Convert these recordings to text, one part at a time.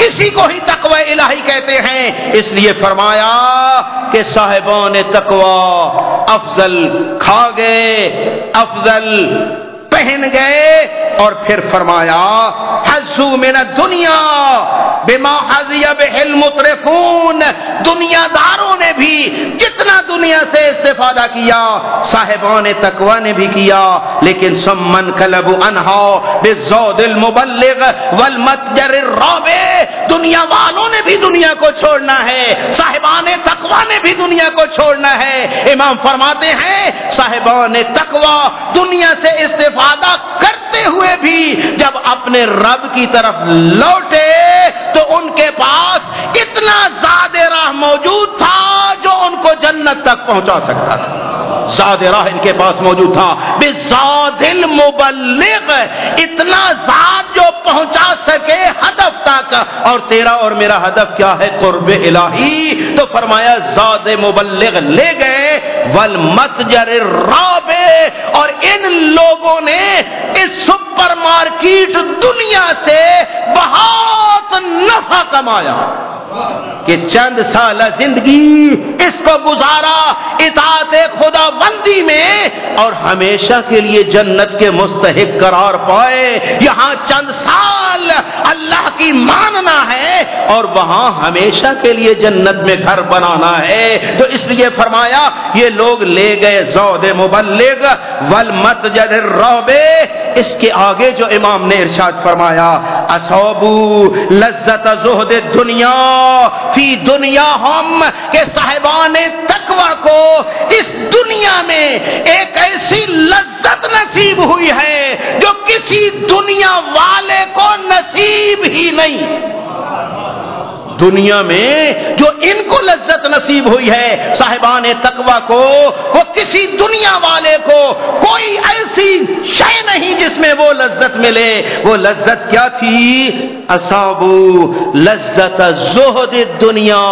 اسی کو ہی تقوی الہی کہتے ہیں۔ اس لیے فرمایا کہ صاحبان تقوی افضل کھا گئے، افضل پہن گئے، اور پھر فرمایا حظوا من الدنیا بما حظی بہ المترفون، دنیا داروں نے بھی جتنا دنیا سے استفادہ کیا صاحبان تقوی نے بھی کیا، لیکن ثم انقلبوا عنها بالزاد المبلغ والمتجر الرابع، دنیا والوں نے بھی دنیا کو چھوڑنا ہے، صاحبان تقوی نے بھی دنیا کو چھوڑنا ہے۔ امام فرماتے ہیں صاحبان تقوی دنیا سے استفادہ کرتے ہوئے بھی جب اپنے رب کی طرف لوٹے تو ان کے پاس اتنا زاد راہ موجود تھا جو ان کو جنت تک پہنچا سکتا تھا، زاد راہ ان کے پاس موجود تھا، بزاد المبلغ، اتنا زاد جو پہنچا سکے ہدف تک، اور تیرا اور میرا ہدف کیا ہے؟ قرب الہی، تو فرمایا زاد مبلغ لے گئے، والمتجر الرابع، اور ان لوگوں نے اس سپر مارکیٹ دنیا سے بہت نفع کمایا کہ چند سال زندگی اس کو گزارا اطاعت خدا بندی میں، اور ہمیشہ کے لیے جنت کے مستحق قرار پائے۔ یہاں چند سال اللہ کی ماننا ہے اور وہاں ہمیشہ کے لیے جنت میں گھر بنانا ہے، تو اس لیے فرمایا یہ لوگ لے گئے زود مبلغ والمتجر الرابع۔ اس کے آگے جو امام نے ارشاد فرمایا اصحابو لذت زہد دنیا فی دنیا ہم، کہ صاحبان تقوی کو اس دنیا میں ایک ایسی لذت نصیب ہوئی ہے جو کسی دنیا والے کو نصیب ہی نہیں۔ دنیا میں جو ان کو لذت نصیب ہوئی ہے صاحبان تقوی کو، وہ کسی دنیا والے کو کوئی ایسی شے نہیں جس میں وہ لذت ملے۔ وہ لذت کیا تھی؟ اصابو لذت زہد الدنیا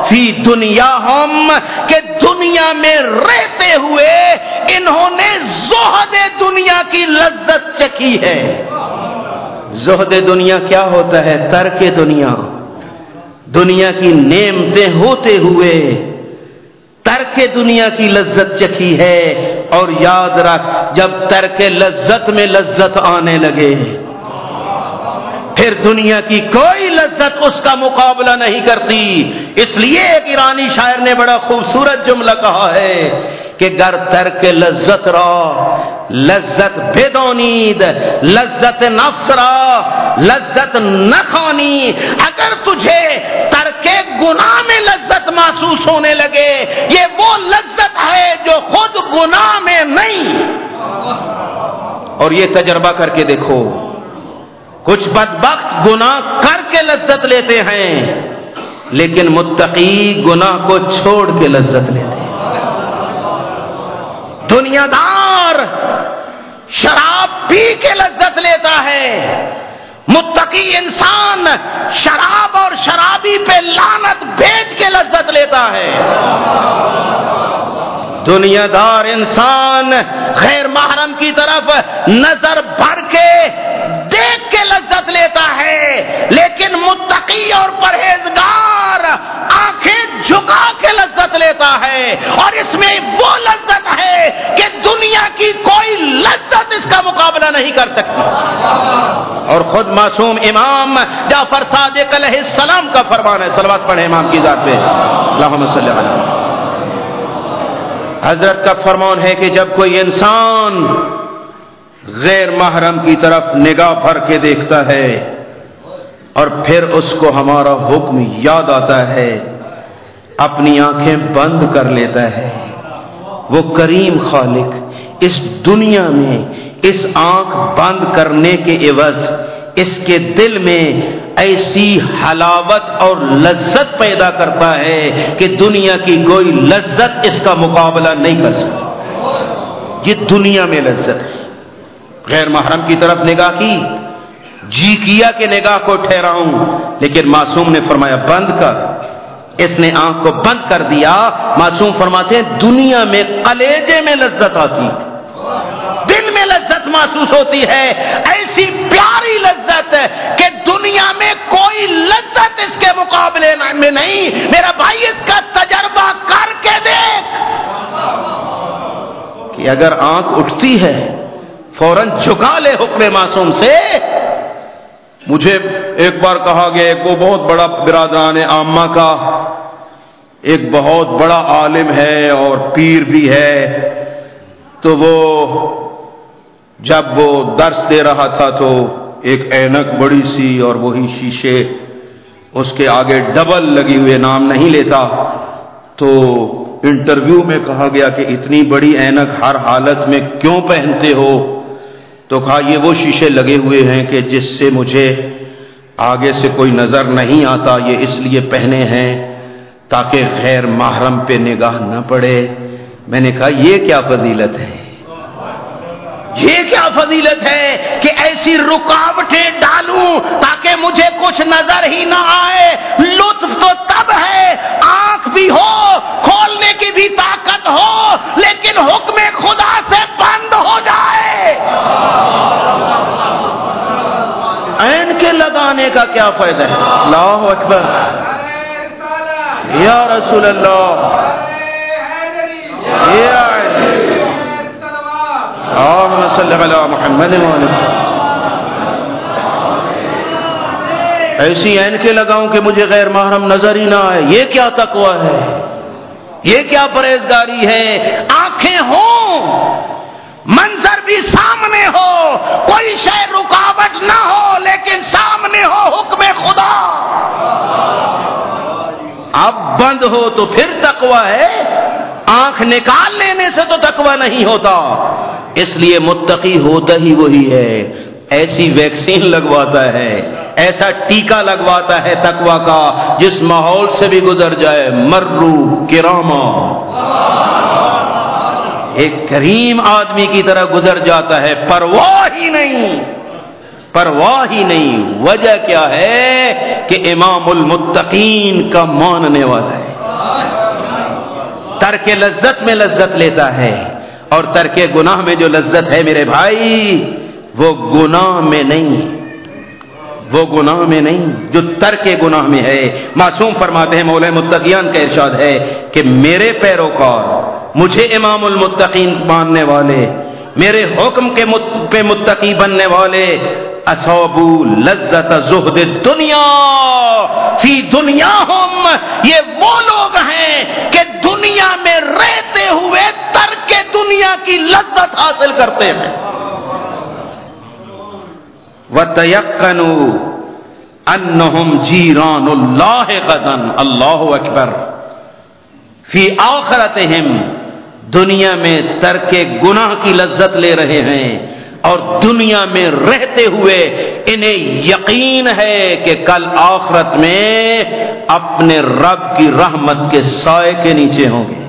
فی دنیا ہم، کہ دنیا میں رہتے ہوئے انہوں نے زہد دنیا کی لذت چکھی ہے۔ زہد دنیا کیا ہوتا ہے؟ ترک دنیا، دنیا کی نعمتیں ہوتے ہوئے ترک دنیا کی لذت چکھی ہے۔ اور یاد رکھ جب ترک لذت میں لذت آنے لگے پھر دنیا کی کوئی لذت اس کا مقابلہ نہیں کرتی۔ اس لیے ایک ایرانی شاعر نے بڑا خوبصورت جملہ کہا ہے کہ گر ترک لذت را لذت بدانید، لذت نفس را لذت نخانی، اگر تجھے ترک گناہ میں لذت محسوس ہونے لگے یہ وہ لذت ہے جو خود گناہ میں نہیں۔ اور یہ تجربہ کر کے دیکھو، کچھ بدبخت گناہ کر کے لذت لیتے ہیں لیکن متقی گناہ کو چھوڑ کے لذت لیتے ہیں۔ دنیا دار شراب پی کے لذت لیتا ہے، متقی انسان شراب اور شرابی پہ لعنت بھیج کے لذت لیتا ہے۔ دنیا دار انسان غیر محرم کی طرف نظر بھر کے دیکھ کے لذت لیتا ہے، لیکن متقی اور پرہیزگار آنکھیں جھکا کے لذت لیتا ہے، اور اس میں وہ لذت ہے کہ دنیا کی کوئی لذت اس کا مقابلہ نہیں کر سکتی۔ اور خود معصوم امام جعفر صادق علیہ السلام کا فرمان ہے، صلوات پڑھیں امام کی ذات پہ، اللہم صلی علیہ۔ حضرت کا فرمان ہے کہ جب کوئی انسان غیر محرم کی طرف نگاہ بھر کے دیکھتا ہے اور پھر اس کو ہمارا حکم یاد آتا ہے، اپنی آنکھیں بند کر لیتا ہے، وہ کریم خالق اس دنیا میں اس آنکھ بند کرنے کے عوض اس کے دل میں ایسی حلاوت اور لذت پیدا کرتا ہے کہ دنیا کی کوئی لذت اس کا مقابلہ نہیں کر سکتی۔ یہ دنیا میں لذت ہے۔ غیر محرم کی طرف نگاہ کی، جی کیا کہ نگاہ کو ٹھہراؤں، لیکن معصوم نے فرمایا بند کر۔ اس نے آنکھ کو بند کر دیا۔ معصوم فرماتے ہیں دنیا میں کلیجے میں لذت آتی، دل میں لذت محسوس ہوتی ہے، ایسی پیاری لذت کہ دنیا میں کوئی لذت اس کے مقابلے میں نہیں. میرا بھائی اس کا تجربہ کر کے دیکھ کہ اگر آنکھ اٹھتی ہے فوراً جھکا لے حکم معصوم سے. مجھے ایک بار کہا گیا ایک وہ بہت بڑا برادران عامہ کا ایک بہت بڑا عالم ہے اور پیر بھی ہے، تو وہ جب وہ درس دے رہا تھا تو ایک اینک بڑی سی اور وہی شیشے اس کے آگے ڈبل لگی ہوئے، نام نہیں لیتا. تو انٹرویو میں کہا گیا کہ اتنی بڑی اینک ہر حالت میں کیوں پہنتے ہو؟ تو کہا یہ وہ شیشے لگے ہوئے ہیں کہ جس سے مجھے آگے سے کوئی نظر نہیں آتا، یہ اس لیے پہنے ہیں تاکہ غیر محرم پہ نگاہ نہ پڑے. میں نے کہا یہ کیا فضیلت ہے، یہ کیا فضیلت ہے کہ ایسی رکاوٹیں ڈالوں تاکہ مجھے کچھ نظر ہی نہ آئے. لطف تو تب ہے آنکھ بھی ہو، کھولنے کی بھی طاقت ہو، لیکن حکم خدا سے بند ہو جائے. عین کے لگانے کا کیا فائدہ ہے؟ اللہ اکبر یا رسول اللہ. اللہم صلی علی محمد ایسی عین کے لگاؤں کہ مجھے غیر محرم نظر ہی نہ آئے. یہ کیا تقوی ہے، یہ کیا پرہیزگاری ہے. آنکھیں ہوں، منظر بھی سامنے ہو، کوئی شے رکاوٹ نہ ہو، لیکن سامنے ہو حکم خدا. اب بند ہو تو پھر تقوی ہے، آنکھ نکال لینے سے تو تقوی نہیں ہوتا. اس لیے متقی ہوتا ہی وہی ہے ایسی ویکسین لگواتا ہے، ایسا ٹیکہ لگواتا ہے تقوی کا جس ماحول سے بھی گزر جائے. مرو کراما، ایک کریم آدمی کی طرح گزر جاتا ہے، پرواہ ہی نہیں، پرواہ ہی نہیں. وجہ کیا ہے کہ امام المتقین کا ماننے والا ہے، ترک لذت میں لذت لیتا ہے. اور ترک گناہ میں جو لذت ہے میرے بھائی وہ گناہ میں نہیں، وہ گناہ میں نہیں جو ترک گناہ میں ہے. معصوم فرماتے ہیں مولا متقیان کا ارشاد ہے کہ میرے پیروکار، مجھے امام المتقین ماننے والے، میرے حکم کے پہ متقی بننے والے، اصحابو لذت زہد دنیا فی دنیاہم، یہ وہ لوگ ہیں کہ دنیا میں رہتے ہوئے ترک دنیا کی لذت حاصل کرتے ہیں. وَتَيَقَّنُوا أَنَّهُمْ جِيرَانُ اللَّهِ غَدًا، اللہ اکبر. فی آخرتہم، دنیا میں ترک گناہ کی لذت لے رہے ہیں اور دنیا میں رہتے ہوئے انہیں یقین ہے کہ کل آخرت میں اپنے رب کی رحمت کے سائے کے نیچے ہوں گے.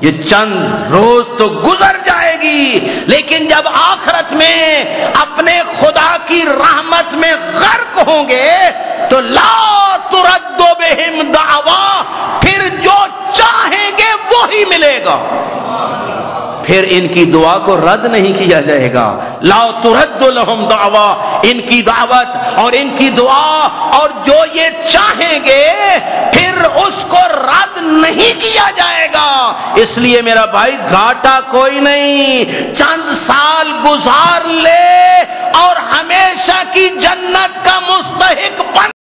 یہ چند روز تو گزر جائے گی، لیکن جب آخرت میں اپنے خدا کی رحمت میں غرق ہوں گے تو لا ترد بہم دعوا، پھر جو چاہیں گے وہی ملے گا، پھر ان کی دعا کو رد نہیں کیا جائے گا. لا ترد لہم دعوا، ان کی دعوت اور ان کی دعا اور جو یہ چاہیں گے پھر اس کو رد نہیں کیا جائے گا. اس لیے میرا بھائی گھاٹا کوئی نہیں، چند سال گزار لے اور ہمیشہ کی جنت کا مستحق بن